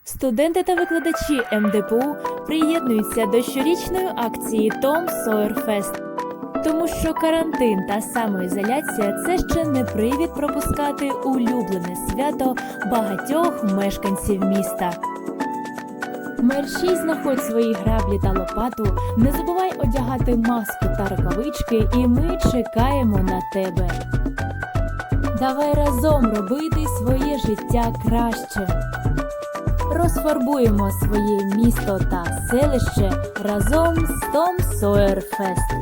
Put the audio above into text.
Студенти та викладачі МДПУ приєднуються до щорічної акції Том Сойер Фест. Тому що карантин та самоізоляція – це ще не привід пропускати улюблене свято багатьох мешканців міста. Мерщій знаходь свої граблі та лопату, не забувай одягати маску та рукавички, і ми чекаємо на тебе. Давай разом робити своє життя краще. Розфарбуємо своє місто та селище разом з Том Сойер Фест.